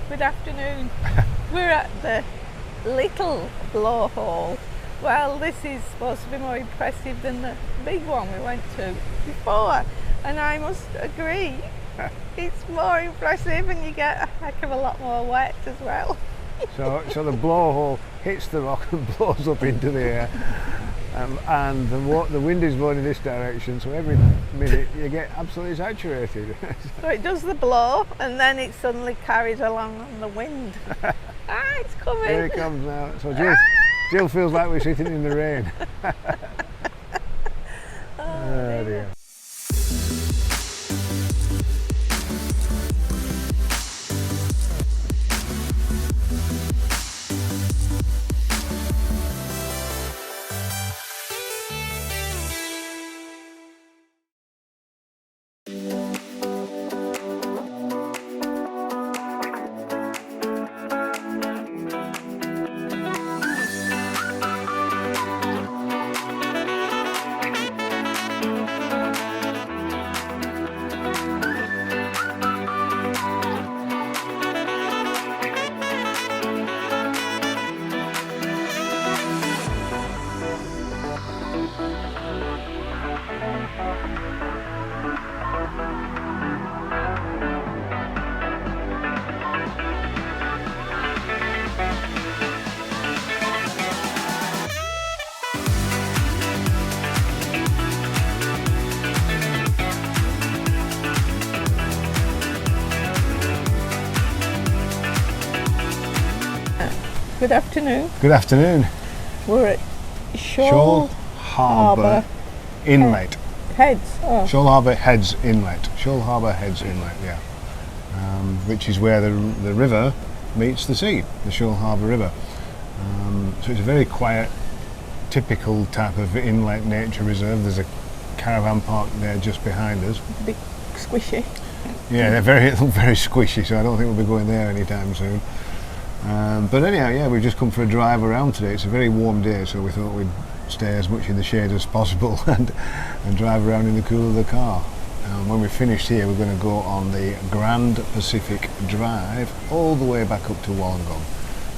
Good afternoon. We're at the little blowhole. Well, this is supposed to be more impressive than the big one we went to before, and I must agree, it's more impressive and you get a heck of a lot more wet as well. So the blowhole hits the rock and blows up into the air, and the wind is blowing in this direction, so every minute you get absolutely saturated. So it does the blow and then it suddenly carries along on the wind. It's coming. Here it comes now. So Jill feels like we're sitting in the rain. Oh dear. Good afternoon. Good afternoon. We're at Shoal Harbour Inlet. Heads. Oh. Shoal Harbour Heads Inlet. Shoal Harbour Heads Inlet, yeah. Which is where the river meets the sea, the Shoal Harbour River. So it's a very quiet, typical type of inlet nature reserve. There's a caravan park there just behind us. Bit squishy. Yeah, they're very squishy, so I don't think we'll be going there anytime soon. But anyhow, yeah, we've just come for a drive around today. It's a very warm day, so we thought we'd stay as much in the shade as possible and drive around in the cool of the car. When we're finished here, we're going to go on the Grand Pacific Drive all the way back up to Wollongong.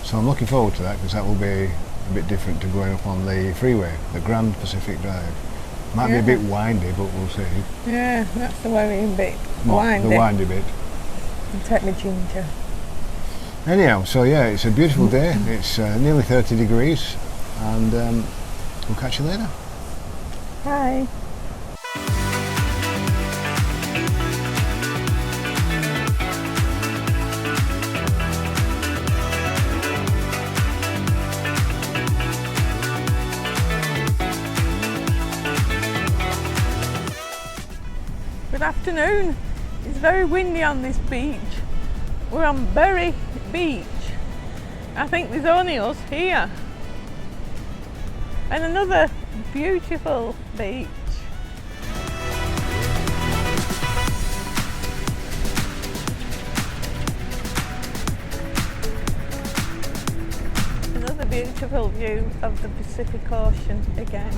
So I'm looking forward to that, because that will be a bit different to going up on the freeway, the Grand Pacific Drive. Might be a bit windy, but we'll see. Yeah, that's the worrying bit. Windy. The windy bit. And take me ginger. Anyhow, so yeah, it's a beautiful day. It's nearly 30 degrees, and we'll catch you later. Bye. Good afternoon. It's very windy on this beach. We're on Bury Beach. I think there's only us here. And another beautiful beach. Another beautiful view of the Pacific Ocean again.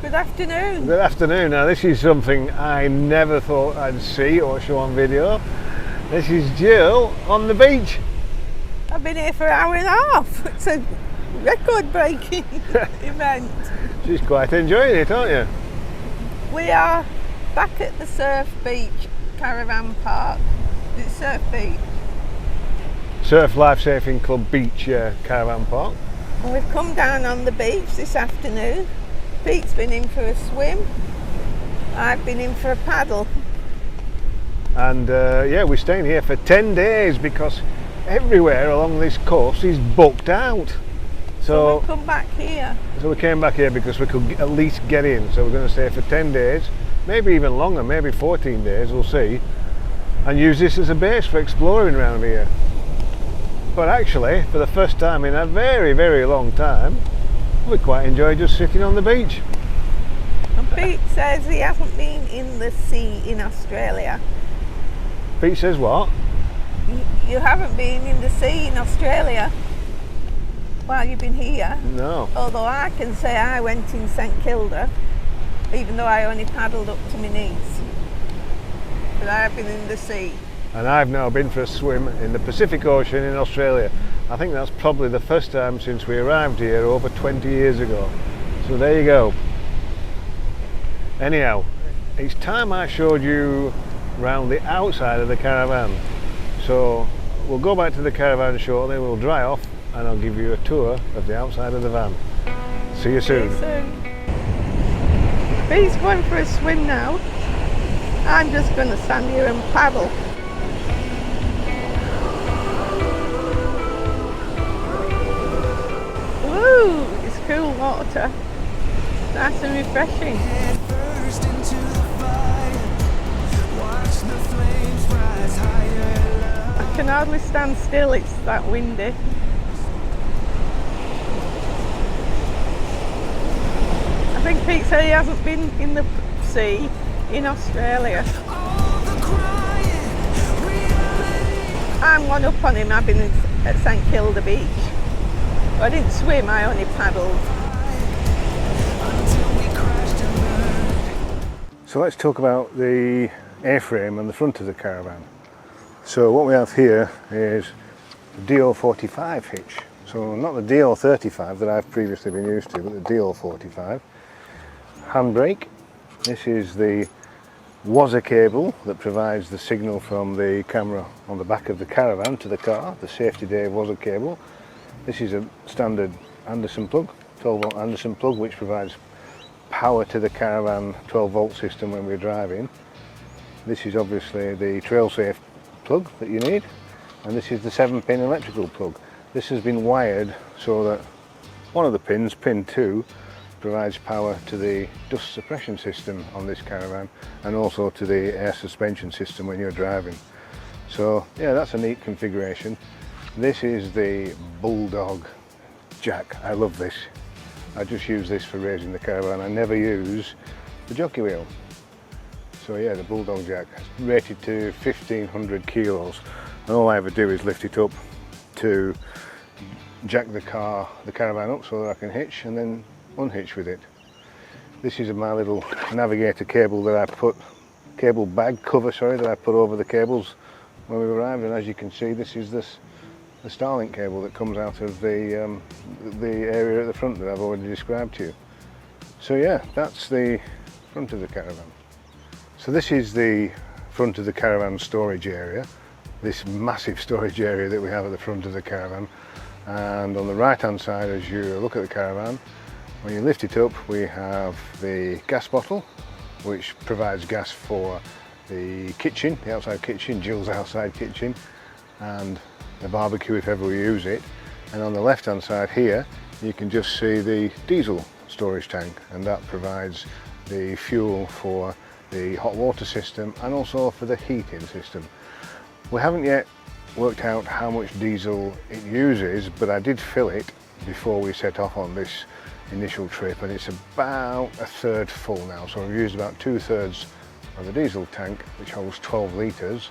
Good afternoon. Good afternoon. Now this is something I never thought I'd see or show on video. This is Jill on the beach. I've been here for an hour and a half. It's a record-breaking event. She's quite enjoying it, aren't you? We are back at the Surf Beach Caravan Park. It's Surf Beach. Surf Life Saving Club Beach Caravan Park. And we've come down on the beach this afternoon. Pete's been in for a swim. I've been in for a paddle. And yeah, we're staying here for 10 days because everywhere along this coast is booked out. So we come back here. So we came back here because we could at least get in. So we're going to stay for 10 days, maybe even longer, maybe 14 days, we'll see. And use this as a base for exploring around here. But actually, for the first time in a very, very long time, we quite enjoy just sitting on the beach. And Pete says he hasn't been in the sea in Australia. Pete says what? You haven't been in the sea in Australia while you've been here? No. Although I can say I went in St Kilda. even though I only paddled up to my knees. But I've been in the sea. And I've now been for a swim in the Pacific Ocean in Australia. I think that's probably the first time since we arrived here over 20 years ago. So there you go. Anyhow, it's time I showed you around the outside of the caravan. So we'll go back to the caravan shortly, we'll dry off, and I'll give you a tour of the outside of the van. See you soon. Bee's going for a swim now. I'm just going to stand here and paddle. Woo! It's cool water. Nice and refreshing. I can hardly stand still, it's that windy. I think Pete said he hasn't been in the sea in Australia. I'm one up on him. I've been at St Kilda Beach. I didn't swim, I only paddled. So let's talk about the airframe and the front of the caravan. So what we have here is the DO45 hitch. So not the DO35 that I've previously been used to, but the DO45. Handbrake. This is the WASA cable that provides the signal from the camera on the back of the caravan to the car, the Safety Day WASA cable. This is a standard Anderson plug, 12 volt Anderson plug, which provides power to the caravan 12 volt system when we're driving. This is obviously the trail safe plug that you need, and this is the 7-pin electrical plug. This has been wired so that one of the pins, pin 2, provides power to the dust suppression system on this caravan and also to the air suspension system when you're driving. So yeah, that's a neat configuration. This is the Bulldog jack. I love this. I just use this for raising the caravan. I never use the jockey wheel. So yeah, the Bulldog jack, rated to 1500 kilos, and all I ever do is lift it up to jack the caravan up so that I can hitch and then unhitch with it. This is my little navigator cable that I put, cable bag cover, sorry, that I put over the cables when we arrived, and as you can see, this is the Starlink cable that comes out of the area at the front that I've already described to you. So yeah, that's the front of the caravan. So this is the front of the caravan storage area, this massive storage area that we have at the front of the caravan. And on the right hand side, as you look at the caravan, when you lift it up, we have the gas bottle, which provides gas for the kitchen, the outside kitchen, Jill's outside kitchen, and the barbecue if ever we use it. And on the left hand side here, you can just see the diesel storage tank, and that provides the fuel for the hot water system and also for the heating system. We haven't yet worked out how much diesel it uses, but I did fill it before we set off on this initial trip, and it's about a third full now. So we've used about 2/3 of the diesel tank, which holds 12 litres,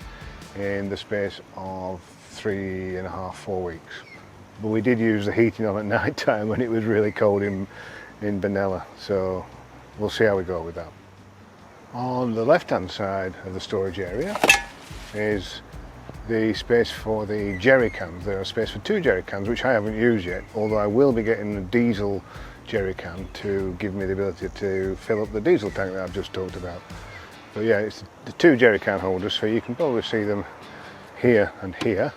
in the space of 3.5–4 weeks. But we did use the heating on at night time when it was really cold in Benalla, so we'll see how we go with that. On the left hand side of the storage area is the space for the jerry cans. There is space for 2 jerry cans, which I haven't used yet, although I will be getting a diesel jerry can to give me the ability to fill up the diesel tank that I've just talked about. So yeah, it's the 2 jerry can holders, so you can probably see them here and here,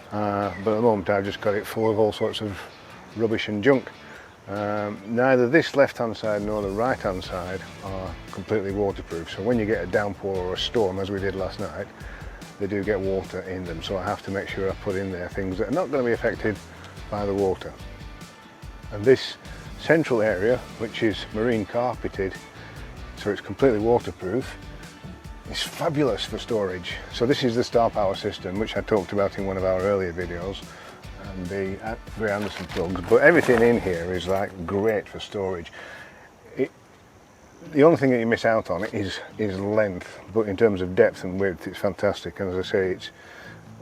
but at the moment I've just got it full of all sorts of rubbish and junk. Neither this left hand side nor the right hand side are completely waterproof, so when you get a downpour or a storm, as we did last night, they do get water in them, so I have to make sure I put in there things that are not going to be affected by the water. And this central area, which is marine carpeted, so it's completely waterproof, is fabulous for storage. So this is the Star Power system, which I talked about in one of our earlier videos, and the 3 Anderson plugs, but everything in here is like great for storage. The only thing that you miss out on is length, but in terms of depth and width it's fantastic, and as I say, it's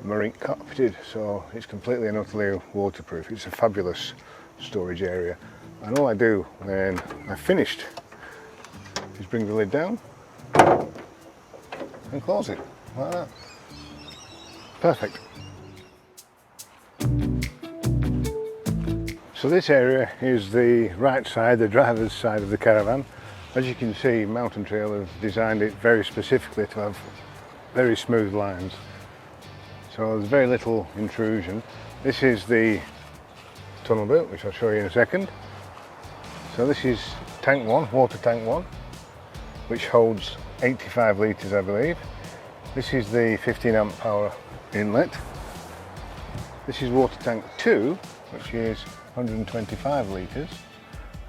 marine carpeted, so it's completely and utterly waterproof. It's a fabulous storage area, and all I do when I've finished Just bring the lid down and close it like that. Perfect. So this area is the right side, the driver's side of the caravan. As you can see, Mountain Trail have designed it very specifically to have very smooth lines. So there's very little intrusion. This is the tunnel boot, which I'll show you in a second. So this is tank 1, water tank 1, which holds 85 litres I believe. This is the 15 amp power inlet. This is water tank 2, which is 125 litres.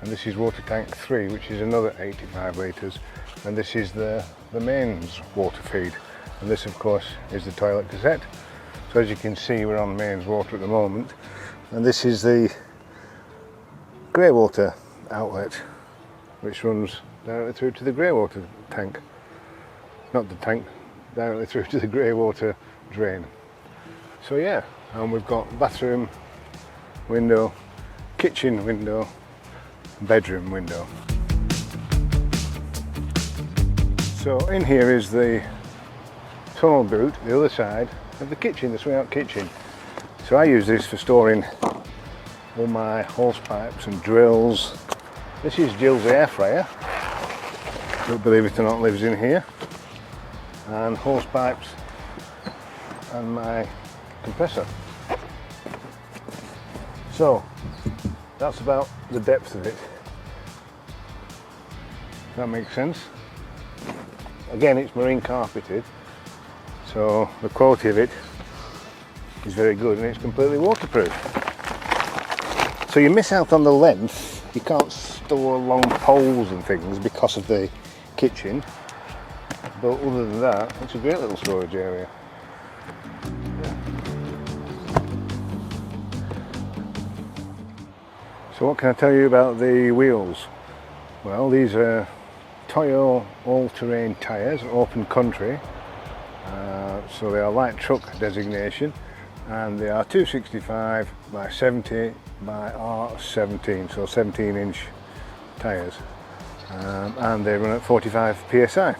And this is water tank 3, which is another 85 litres. And this is the mains water feed. And this of course is the toilet cassette. So as you can see, we're on mains water at the moment. And this is the grey water outlet, which runs directly through to the grey water tank. Not the tank, directly through to the grey water drain. So yeah, and we've got bathroom window, kitchen window, bedroom window. So in here is the tunnel boot, the other side of the kitchen, the swing out kitchen. So I use this for storing all my hose pipes and drills. This is Jill's air fryer, who, believe it or not, lives in here, and hose pipes and my compressor. So that's about the depth of it. That makes sense. Again, it's marine carpeted, so the quality of it is very good and it's completely waterproof. So you miss out on the length. You can't store long poles and things because of the kitchen, but other than that, it's a great little storage area. So what can I tell you about the wheels? Well, these are Toyo all-terrain tyres, open country, so they are light truck designation, and they are 265 by 70 by R17, so 17-inch tyres, and they run at 45 psi.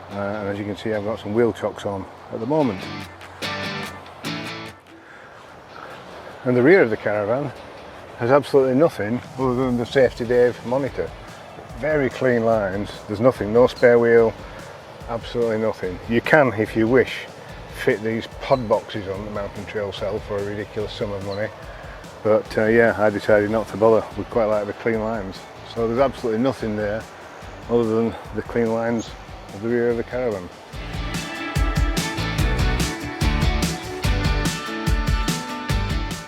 And as you can see, I've got some wheel chocks on at the moment. And the rear of the caravan has absolutely nothing other than the Safety Dave monitor. Very clean lines, there's nothing, no spare wheel, absolutely nothing. You can, if you wish, fit these pod boxes on the Mountain Trail sell for a ridiculous sum of money, but yeah, I decided not to bother. We quite like the clean lines. So there's absolutely nothing there other than the clean lines of the rear of the caravan.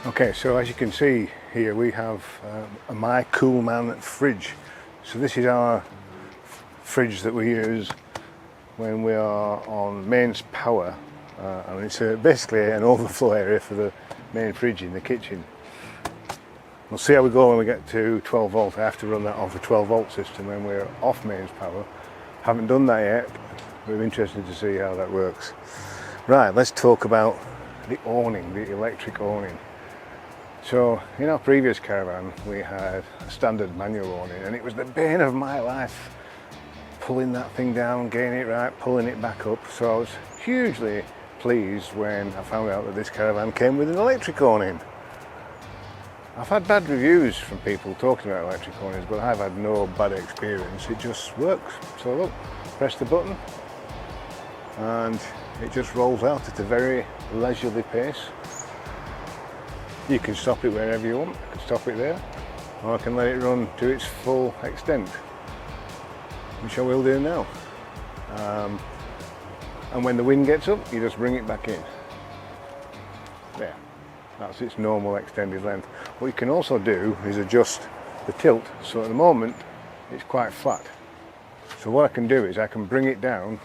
Okay, so as you can see here, we have a My Cool Man fridge. So this is our fridge that we use when we are on mains power, and it's basically an overflow area for the main fridge in the kitchen. We'll see how we go when we get to 12 volt. I have to run that off a 12 volt system when we're off mains power. Haven't done that yet. We're interested to see how that works. Right, let's talk about the awning, the electric awning. So in our previous caravan we had a standard manual awning, and it was the bane of my life pulling that thing down, getting it right, pulling it back up. So I was hugely pleased when I found out that this caravan came with an electric awning. I've had bad reviews from people talking about electric awnings, but I've had no bad experience. It just works. So look, press the button and it just rolls out at a very leisurely pace. You can stop it wherever you want. I can stop it there, or I can let it run to its full extent, which I will do now. And when the wind gets up, you just bring it back in. There, that's its normal extended length. What you can also do is adjust the tilt. So at the moment, it's quite flat. So what I can do is I can bring it down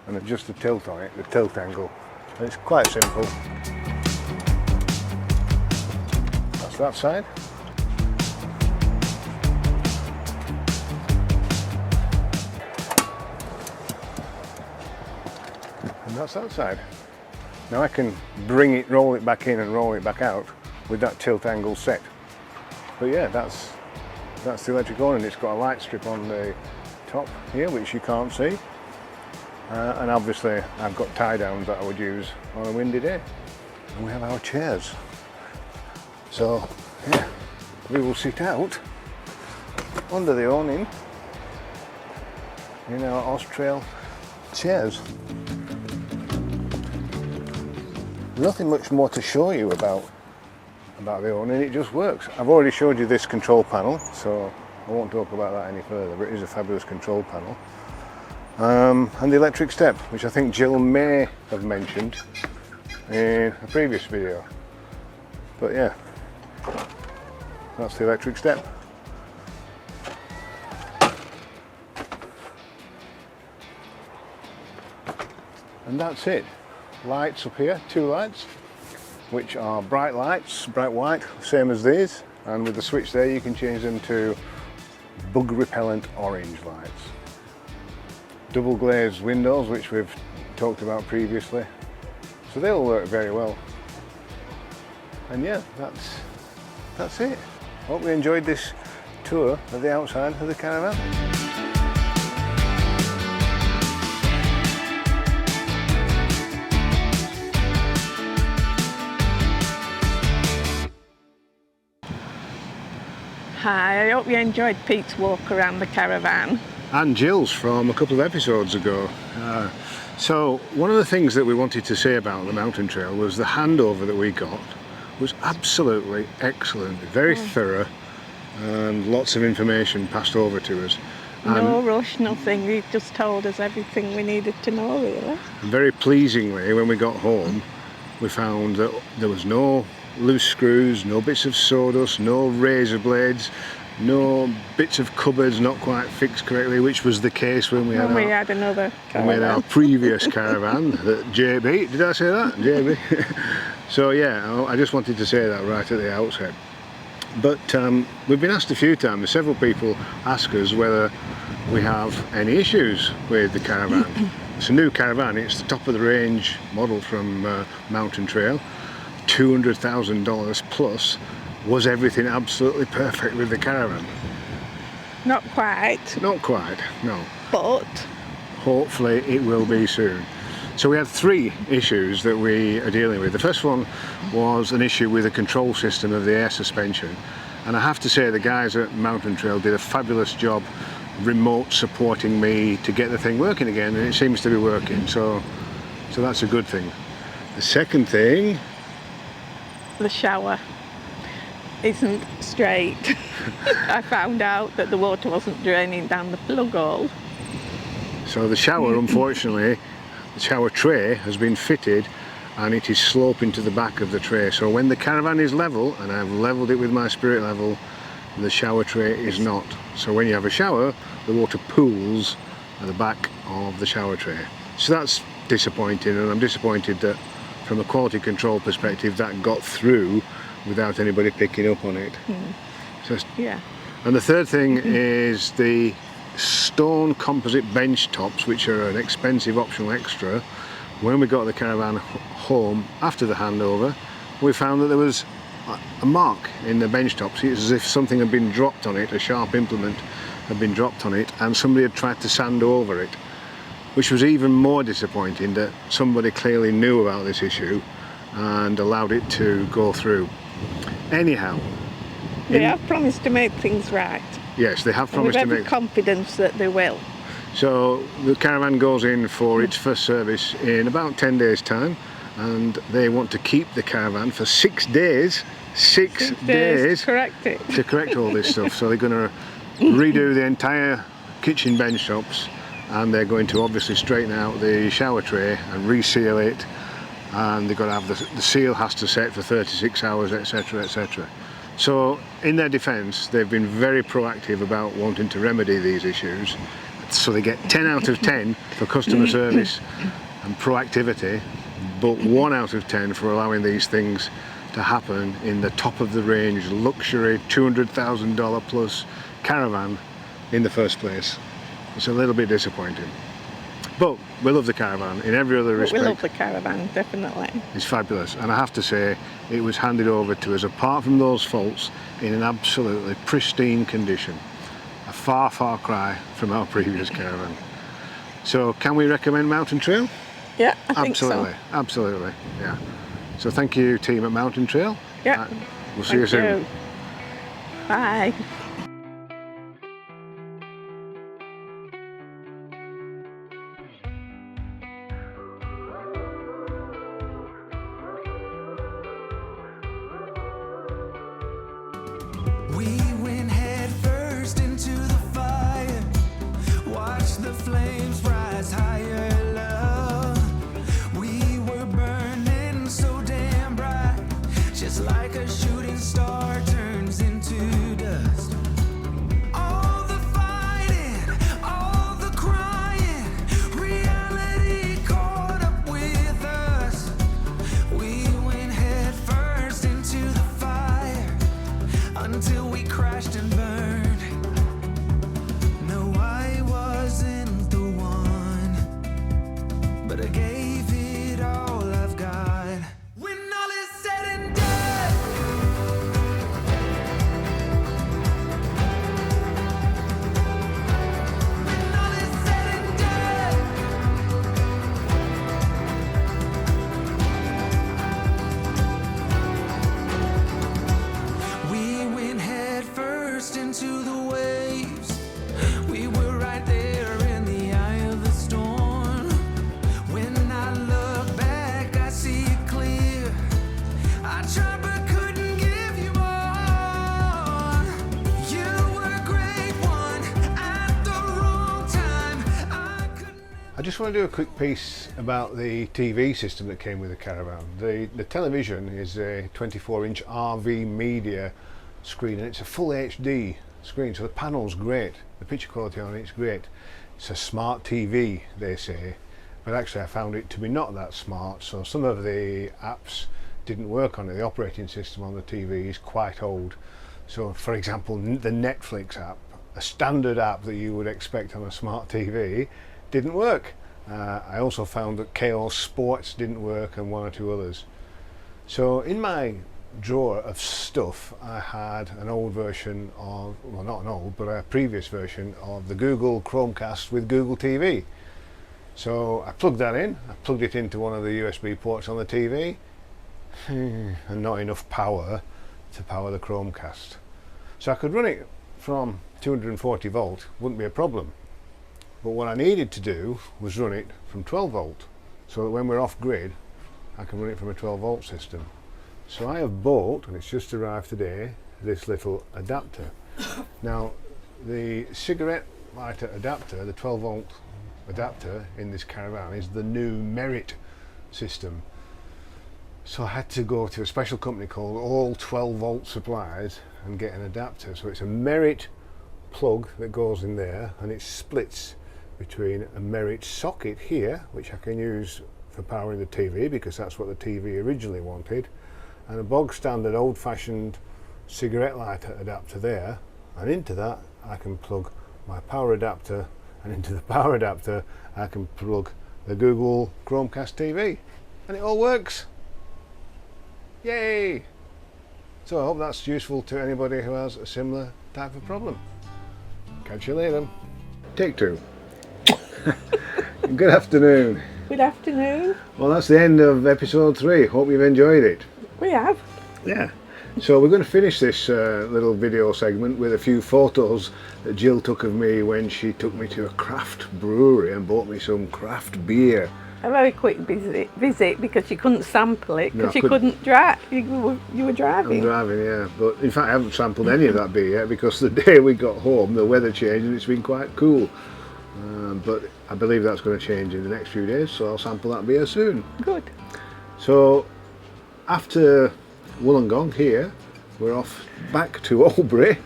and adjust the tilt on it, the tilt angle. And it's quite simple. That's that side. And that's that side. Now I can bring it, roll it back in and roll it back out with that tilt angle set. But yeah, that's the electric awning. It's got a light strip on the top here, which you can't see. And obviously I've got tie downs that I would use on a windy day. And we have our chairs. So yeah, we will sit out under the awning in our Austrail chairs. Nothing much more to show you about the awning, it just works. I've already showed you this control panel, so I won't talk about that any further, but it is a fabulous control panel. And the electric step, which I think Jill may have mentioned in a previous video. But yeah, that's the electric step. And that's it. Lights up here, 2 lights, which are bright lights, bright white, same as these, and with the switch there you can change them to bug repellent orange lights. Double glazed windows, which we've talked about previously, so they'll work very well. And yeah, that's it. Hope you enjoyed this tour of the outside of the caravan. Hi, I hope you enjoyed Pete's walk around the caravan. And Jill's from a couple of episodes ago. So one of the things that we wanted to say about the Mountain Trail was the handover that we got was absolutely excellent, very thorough, and lots of information passed over to us. No rush, nothing, he just told us everything we needed to know really. And very pleasingly, when we got home, we found that there was no loose screws, no bits of sawdust, no razor blades, no bits of cupboards not quite fixed correctly, which was the case when we had another caravan. When we had our previous caravan, the JB. Did I say that? JB. So yeah, I just wanted to say that right at the outset. But we've been asked a few times, several people ask us whether we have any issues with the caravan. It's a new caravan, it's the top of the range model from Mountain Trail, $200,000 plus. Was everything absolutely perfect with the caravan? Not quite. Not quite, no. But hopefully it will be soon. So we had 3 issues that we are dealing with. The first one was an issue with the control system of the air suspension, and I have to say the guys at Mountain Trail did a fabulous job remote supporting me to get the thing working again, and it seems to be working, so that's a good thing. The second thing, the shower isn't straight. I found out that the water wasn't draining down the plug hole. So the shower, unfortunately, the shower tray has been fitted and it is sloping to the back of the tray. So when the caravan is level, and I've leveled it with my spirit level, the shower tray is not. So when you have a shower, the water pools at the back of the shower tray. So that's disappointing, and I'm disappointed that from a quality control perspective that got through without anybody picking up on it. So yeah. And the third thing is the stone composite bench tops, which are an expensive optional extra. When we got the caravan home after the handover, we found that there was a mark in the bench tops. It's as if something had been dropped on it, a sharp implement had been dropped on it, and somebody had tried to sand over it, which was even more disappointing, that somebody clearly knew about this issue and allowed it to go through. Anyhow, they have promised to make things right. Yes, they have promised to make. With every confidence that they will. So the caravan goes in for its first service in about 10 days time, and they want to keep the caravan for 6 days. 6 days to correct it. To correct all this stuff. So they're going to redo the entire kitchen bench tops, and they're going to obviously straighten out the shower tray and reseal it, and they've got to have the seal has to set for 36 hours, etc, etc. So in their defence, they've been very proactive about wanting to remedy these issues, so they get 10 out of 10 for customer service and proactivity, but 1 out of 10 for allowing these things to happen in the top of the range luxury $200,000 plus caravan in the first place. It's a little bit disappointing, but we love the caravan in every other respect. We love the caravan, definitely. It's fabulous, and I have to say it was handed over to us, apart from those faults, in an absolutely pristine condition. a far cry from our previous caravan. So can we recommend Mountain Trail? Yeah, I think so. Absolutely, yeah. So thank you, team at Mountain Trail. Yeah. We'll see you soon. Bye. We went head first into the fire, watched the flames rise higher, love. We were burning so damn bright, just like a shooting star turns into dust. All the fighting, all the crying, reality caught up with us. We went head first into the fire until we crashed and burned. No, I wasn't the one, but I gave it all I've got. When all is said and done, when all is said and done, we went head first into the waves. We were right there in the eye of the storm. When I look back, I see it clear. I tried but couldn't give you more. You were a great one at the wrong time. I just want to do a quick piece about the TV system that came with the Caravan. The television is a 24-inch RV media screen, and it's a full HD screen, so the panel's great. The picture quality on it's great. It's a smart TV, they say, but actually I found it to be not that smart, so some of the apps didn't work on it. The operating system on the TV is quite old. So for example, the Netflix app, a standard app that you would expect on a smart TV, didn't work. I also found that Chaos Sports didn't work, and one or two others. So in my drawer of stuff I had an old version of, well, not an old, but a previous version of the Google Chromecast with Google TV. So I plugged that in, I plugged it into one of the USB ports on the TV, and not enough power to power the Chromecast. So I could run it from 240 volt, wouldn't be a problem. But what I needed to do was run it from 12 volt, so that when we're off grid I can run it from a 12 volt system. So I have bought, and it's just arrived today, this little adapter. Now the cigarette lighter adapter, the 12 volt adapter in this Caravan, is the new Merit system. So I had to go to a special company called All 12 Volt Supplies and get an adapter. So it's a Merit plug that goes in there, and it splits between a Merit socket here, which I can use for powering the TV because that's what the TV originally wanted, and a bog standard old-fashioned cigarette lighter adapter there, and into that I can plug my power adapter, and into the power adapter I can plug the Google Chromecast TV, and it all works. Yay! So I hope that's useful to anybody who has a similar type of problem. Catch you later. Take two. Good afternoon. Good afternoon. Well, that's the end of episode 3. Hope you've enjoyed it. We have. Yeah. So we're going to finish this little video segment with a few photos that Jill took of me when she took me to a craft brewery and bought me some craft beer. A very quick visit because you couldn't sample it because No, you couldn't drive. You were driving. I'm driving, yeah. But in fact I haven't sampled any of that beer yet because the day we got home the weather changed and it's been quite cool. But I believe that's going to change in the next few days, so I'll sample that beer soon. Good. So after Wollongong here, we're off back to Albury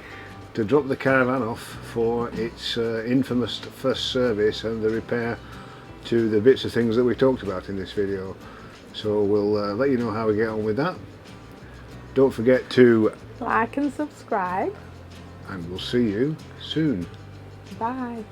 to drop the Caravan off for its infamous first service and the repair to the bits of things that we talked about in this video. So we'll let you know how we get on with that. Don't forget to Like and subscribe. and we'll see you soon. Bye.